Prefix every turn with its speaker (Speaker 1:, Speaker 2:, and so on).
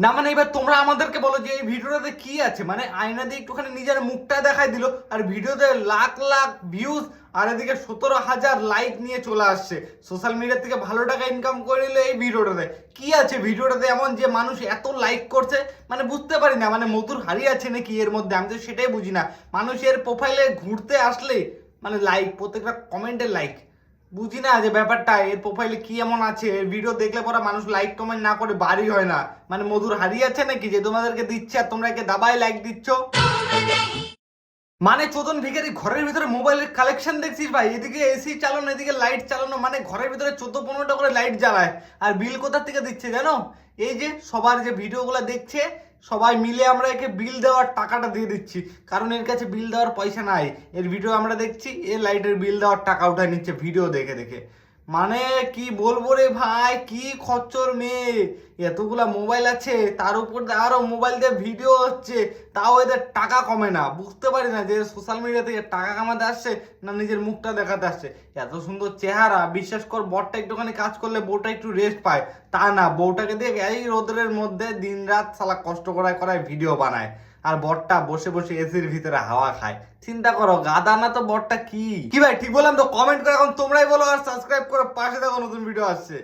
Speaker 1: না মানে এবার তোমরা আমাদেরকে বলো যে এই ভিডিওটাতে কি আছে, মানে আয়না দিয়ে একটুখানি নিজের মুখটা দেখাই দিল আর ভিডিওতে লাখ লাখ ভিউজ আর এদিকে 17,000 লাইক নিয়ে চলে আসছে, সোশ্যাল মিডিয়া থেকে ভালো টাকা ইনকাম করে নিল এই ভিডিওটাতে। কি আছে ভিডিওটাতে এমন যে মানুষ এত লাইক করছে, মানে বুঝতে পারি না, মানে মধুর হাড়ি আছে নাকি এর মধ্যে, আমি তো সেটাই বুঝি না। মানুষের প্রোফাইলে ঘুরতে আসলে মানে লাইক, প্রত্যেকটা কমেন্টে লাইক, বুঝি না যে ব্যাপারটা এর প্রোফাইলে কি এমন আছে, এর ভিডিও দেখলে পরে মানুষ লাইক কমেন্ট না করে বাড়ি হয় না, মানে মধুর হাড়ি আছে নাকি যে তোমাদেরকে দিচ্ছে আর তোমরা একে দাবায় লাইক দিচ্ছ। মানে চোদন ভিখারি ঘরের ভিতরে মোবাইলের কালেকশন দেখছিস ভাই, এদিকে এসি চালানো এদিকে লাইট চালানো, মানে ঘরের ভিতরে 14-15টা করে লাইট জ্বালায়। আর বিল কোথা থেকে দিচ্ছে জানো? এই যে সবার যে ভিডিওগুলো দেখছে সবাই মিলে আমরা একে বিল দেওয়ার টাকাটা দিয়ে দিচ্ছি, কারণ এর কাছে বিল দেওয়ার পয়সা নাই। এর ভিডিও আমরা দেখছি, এর লাইটের বিল দেওয়ার টাকা উঠায় নিচ্ছে ভিডিও দেখে দেখে। মানে কি বলবো রে ভাই, কি খচ্চর মেয়ে, এতগুলা মোবাইল আছে তার উপর আরো মোবাইল দিয়ে ভিডিও হচ্ছে, তাও এদের টাকা কমে না। বুঝতে পারি না যে সোশ্যাল মিডিয়া থেকে টাকা কামাতে আসছে না নিজের মুখটা দেখাতে আসছে। এত সুন্দর চেহারা, বিশ্বাস কর বরটা একটুখানি কাজ করলে বউটা একটু রেস্ট পায়, তা না, বউটাকে দিয়ে এই রোদের মধ্যে দিন রাত সালা কষ্ট করায় করায় ভিডিও বানায়, আর বরটা বসে বসে এসির ভিতরে হাওয়া খায়। চিন্তা করো, গাদা না তো বরটা কি। কি ভাই ঠিক বললাম তো? কমেন্ট করে এখন তোমরাই বলো আর সাবস্ক্রাইব করে পাশে দেখো, নতুন ভিডিও আসছে।